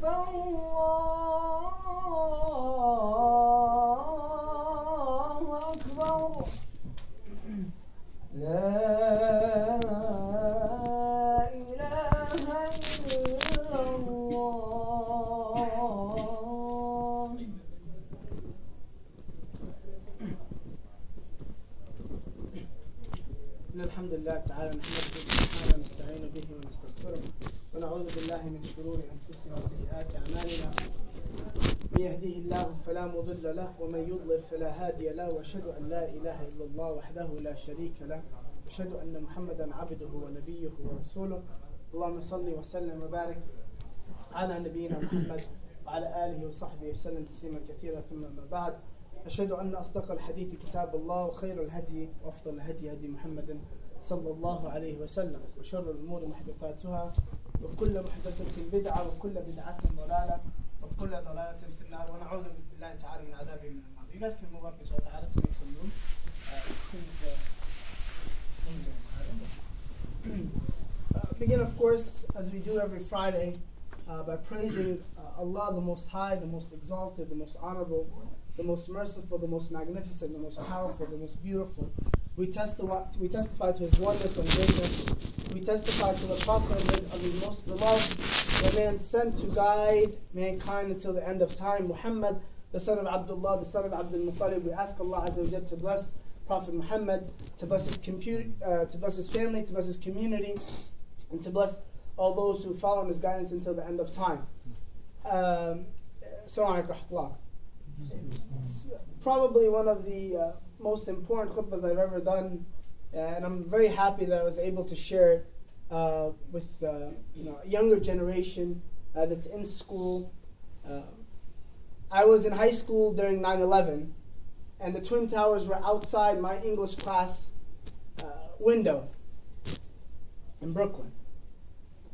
أكبر الله أكبر لا إله إلا الله. الحمد لله تعالى نحمده سبحانه ونستعين به ونستغفره ونعوذ بالله من شرور أنفسنا وسيئات أعمالنا. من يهده الله فلا مضل له ومن يضلل فلا هادي له، وأشهد أن لا إله إلا الله وحده لا شريك له، وأشهد أن محمدا عبده ونبيه ورسوله. اللهم صل وسلم وبارك على نبينا محمد وعلى آله وصحبه وسلم تسليما كثيرا. ثم ما بعد، أشهد أن أصدق الحديث كتاب الله، وخير الهدي وأفضل الهدي هدي محمد صلى الله عليه وسلم، وشر الأمور محدثاتها، وكل محدثة بدعة، وكل بدعة ضلالة، وكل ضلالة في النار، ونعوذ بالله تعالى من عذابه من النار. You guys can move up inshallah ta'ala to make some room. Begin, of course, as we do every Friday, by praising Allah, the Most High, the Most Exalted, the Most Honorable, the Most Merciful, the Most Magnificent, the Most Powerful, the Most Beautiful. We testify to His oneness and greatness. We testify to the prophethood of His most beloved, the man sent to guide mankind until the end of time, Muhammad, the son of Abdullah, the son of Abdul Muttalib. We ask Allah Azza wa Jalla to bless Prophet Muhammad, to bless his family, to bless his community, and to bless all those who follow his guidance until the end of time. Assalamu alaikum wa rahmatullah. It's probably one of the most important khutbahs I've ever done, and I'm very happy that I was able to share it with a younger generation that's in school. I was in high school during 9/11, and the Twin Towers were outside my English class window in Brooklyn.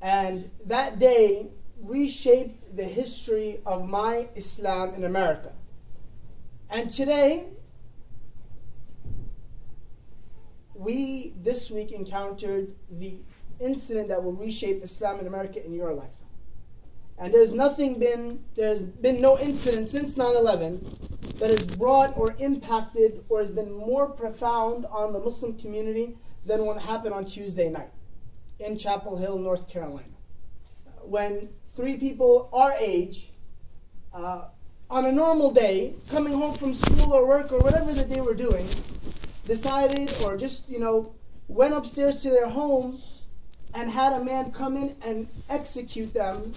And that day reshaped the history of my Islam in America. And today, we this week encountered the incident that will reshape Islam in America in your lifetime. And there's been no incident since 9/11 that has brought or impacted or has been more profound on the Muslim community than what happened on Tuesday night in Chapel Hill, North Carolina, when 3 people our age, on a normal day, coming home from school or work or whatever that they were doing, decided or just, went upstairs to their home and had a man come in and execute them,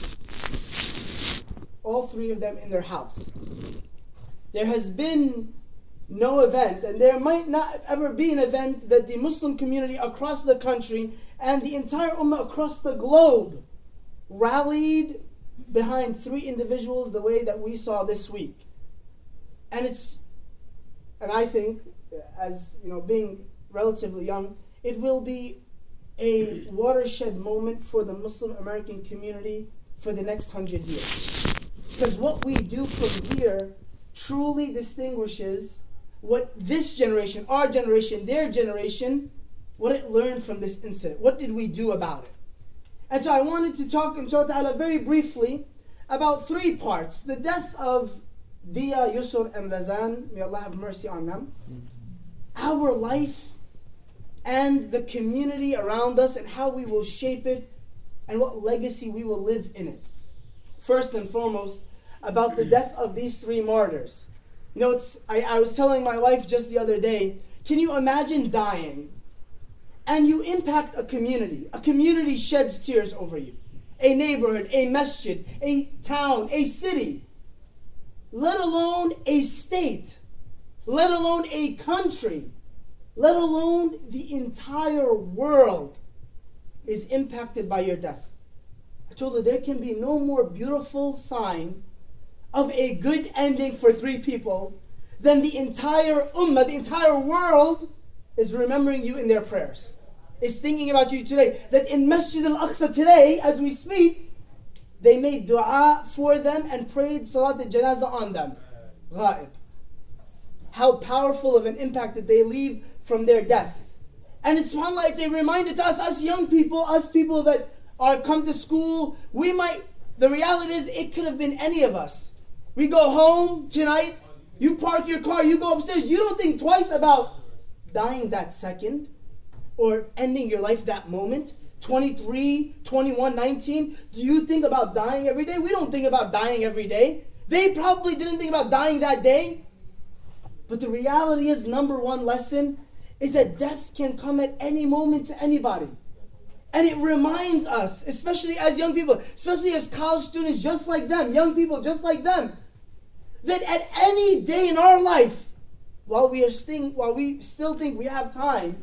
all 3 of them in their house. There has been no event, and there might not ever be an event that the Muslim community across the country and the entire ummah across the globe rallied behind 3 individuals the way that we saw this week. And I think, as being relatively young, it will be a watershed moment for the Muslim American community for the next 100 years. Because what we do from here truly distinguishes what this generation, our generation, their generation, what it learned from this incident. What did we do about it? And so I wanted to talk, inshallah, very briefly about 3 parts. The death of Dia, Yusur, and Razan, may Allah have mercy on them. Our life and the community around us and how we will shape it and what legacy we will live in it. First and foremost, about the death of these 3 martyrs. I was telling my wife just the other day, can you imagine dying and you impact a community? A community sheds tears over you. A neighborhood, a masjid, a town, a city, let alone a state, let alone a country, let alone the entire world is impacted by your death. I told her there can be no more beautiful sign of a good ending for 3 people than the entire ummah, the entire world is remembering you in their prayers, is thinking about you today. That in Masjid al-Aqsa today, as we speak, they made dua for them and prayed salat al-janazah on them. Ghaib. How powerful of an impact did they leave from their death. And it's a reminder to us young people, us people that are come to school, we might The reality is, it could have been any of us. We go home tonight, you park your car, you go upstairs. You don't think twice about dying that second or ending your life that moment. 23, 21, 19. Do you think about dying every day? We don't think about dying every day. They probably didn't think about dying that day. But the reality is, number one lesson is that death can come at any moment to anybody. And it reminds us, especially as young people, especially as college students just like them, young people just like them, that at any day in our life, while we still think we have time,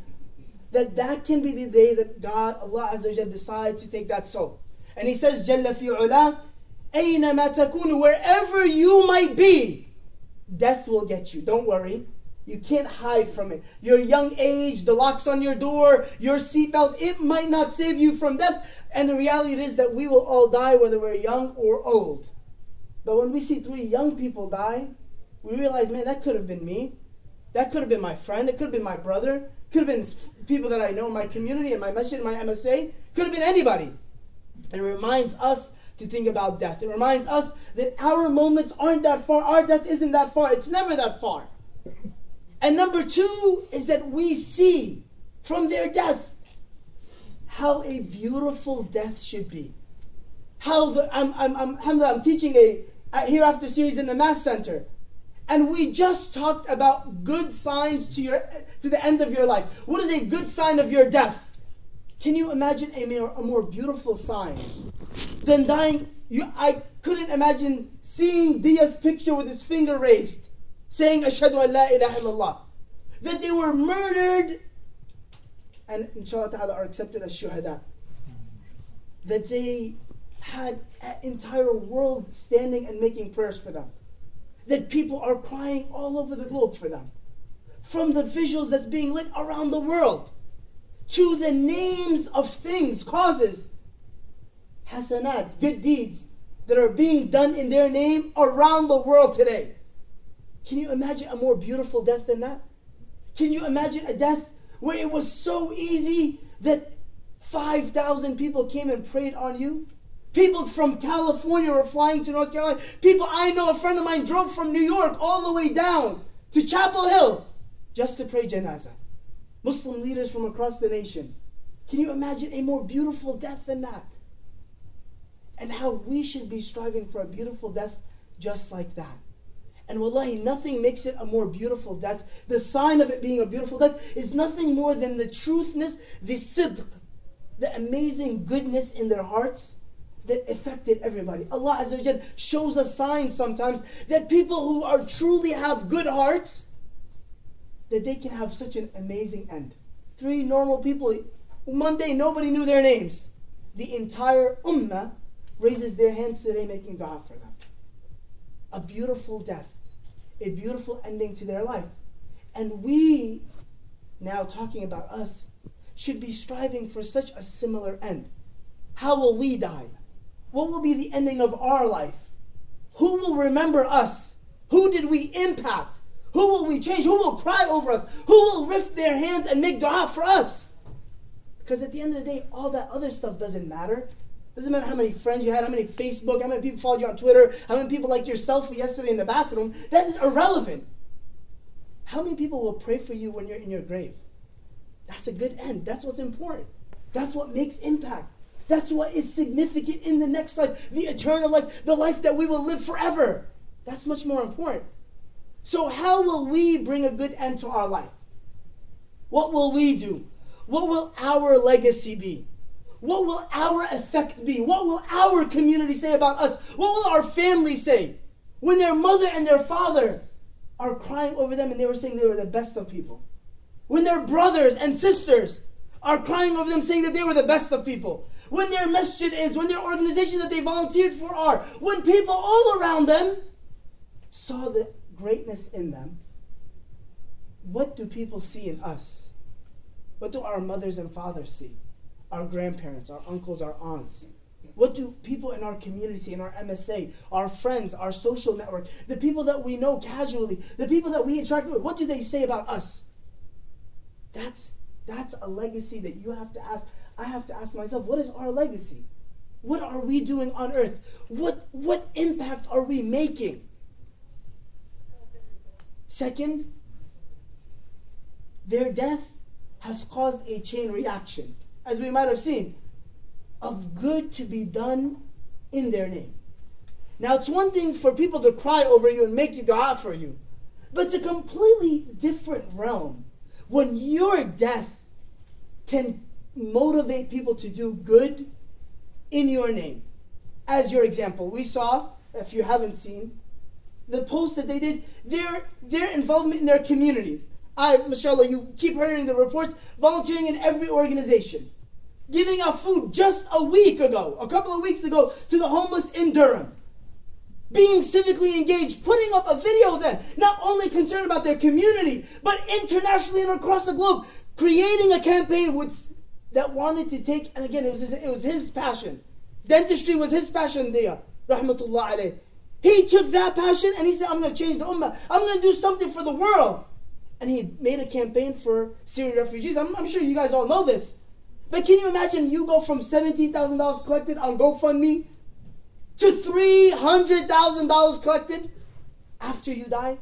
that can be the day that God, Allah Azza wa Jalla, decides to take that soul. And He says, Jalla fi ula, أَيْنَمَا تَكُونُ, wherever you might be, death will get you. Don't worry. You can't hide from it. Your young age, the locks on your door, your seatbelt, it might not save you from death. And the reality is that we will all die, whether we're young or old. But when we see 3 young people die, we realize, man, that could have been me. That could have been my friend. It could have been my brother. Could have been people that I know in my community, in my masjid, in my MSA. Could have been anybody. And it reminds us to think about death. It reminds us that our moments aren't that far. Our death isn't that far. It's never that far. And number 2 is that we see from their death how a beautiful death should be. How I'm teaching a Hereafter series in the Mass Center. And we just talked about good signs to the end of your life. What is a good sign of your death? Can you imagine a more beautiful sign than dying? I couldn't imagine seeing Dia's picture with his finger raised, saying, Ashhadu an la ilaha illallah. That they were murdered and inshallah ta'ala are accepted as shuhada. That they had an entire world standing and making prayers for them. That people are crying all over the globe for them. From the visuals that's being lit around the world, to the names of things, causes, hasanat, good deeds, that are being done in their name around the world today. Can you imagine a more beautiful death than that? Can you imagine a death where it was so easy that 5,000 people came and prayed on you? People from California were flying to North Carolina. People I know, a friend of mine drove from New York all the way down to Chapel Hill just to pray janazah. Muslim leaders from across the nation. Can you imagine a more beautiful death than that? And how we should be striving for a beautiful death just like that. And wallahi, nothing makes it a more beautiful death. The sign of it being a beautiful death is nothing more than the truthness, the sidq, the amazing goodness in their hearts that affected everybody. Allah Azza wa Jal shows us signs sometimes that people who are truly have good hearts, that they can have such an amazing end. 3 normal people, one day nobody knew their names. The entire ummah raises their hands today making dua for them. A beautiful death, a beautiful ending to their life. And we, now talking about us, should be striving for such a similar end. How will we die? What will be the ending of our life? Who will remember us? Who did we impact? Who will we change? Who will cry over us? Who will lift their hands and make dua for us? Because at the end of the day, all that other stuff doesn't matter. Doesn't matter how many friends you had, how many Facebook, how many people followed you on Twitter, how many people liked your selfie yesterday in the bathroom. That is irrelevant. How many people will pray for you when you're in your grave? That's a good end. That's what's important. That's what makes impact. That's what is significant in the next life, the eternal life, the life that we will live forever. That's much more important. So how will we bring a good end to our life? What will we do? What will our legacy be? What will our effect be? What will our community say about us? What will our family say when their mother and their father are crying over them and they were saying they were the best of people? When their brothers and sisters are crying over them saying that they were the best of people? When their masjid is, when their organization that they volunteered for are, when people all around them saw the greatness in them, what do people see in us? What do our mothers and fathers see? Our grandparents, our uncles, our aunts. What do people in our community see, in our MSA, our friends, our social network, the people that we know casually, the people that we interact with, what do they say about us? That's a legacy that you have to ask. I have to ask myself, what is our legacy? What are we doing on earth? What impact are we making? Second, their death has caused a chain reaction, as we might have seen, of good to be done in their name. Now, it's one thing for people to cry over you and make you dua for you, but it's a completely different realm when your death can motivate people to do good in your name. As your example, we saw, if you haven't seen, the post that they did, their involvement in their community. Mashallah, you keep hearing the reports, volunteering in every organization, giving out food just a couple of weeks ago, to the homeless in Durham. Being civically engaged, putting up a video then, not only concerned about their community, but internationally and across the globe, creating a campaign that wanted to take, and again, it was his passion. Dentistry was his passion there, rahmatullah alayh. He took that passion and he said, I'm going to change the ummah. I'm going to do something for the world. And he made a campaign for Syrian refugees. I'm sure you guys all know this. But can you imagine you go from $17,000 collected on GoFundMe to $300,000 collected after you die?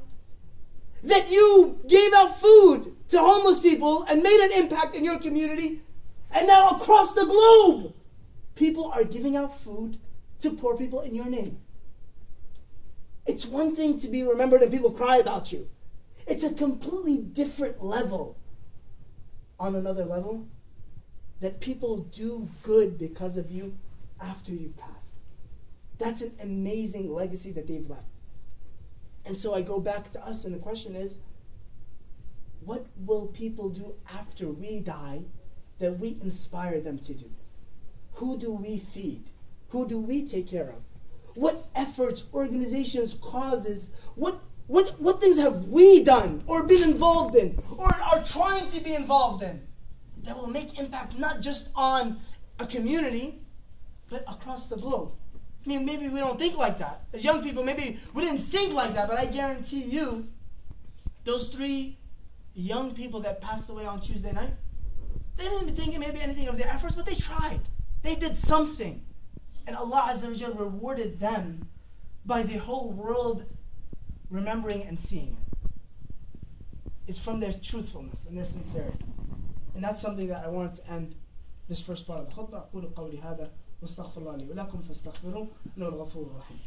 That you gave out food to homeless people and made an impact in your community, and now across the globe, people are giving out food to poor people in your name. It's one thing to be remembered and people cry about you. It's a completely different level. On another level, that people do good because of you after you've passed. That's an amazing legacy that they've left. And so I go back to us, and the question is, what will people do after we die that we inspire them to do? Who do we feed? Who do we take care of? What efforts, organizations, causes, what things have we done or been involved in or are trying to be involved in that will make impact not just on a community, but across the globe? I mean, maybe we don't think like that. As young people, maybe we didn't think like that, but I guarantee you, those 3 young people that passed away on Tuesday night, they didn't even think maybe anything of their efforts, but they tried. They did something. And Allah Azza wa Jalla rewarded them by the whole world remembering and seeing it. It's from their truthfulness and their sincerity. And that's something that I wanted to end this first part of the khutbah. أقول قولي هذا واستغفر الله لي ولكم فاستغفروه إنه الغفور الرحيم.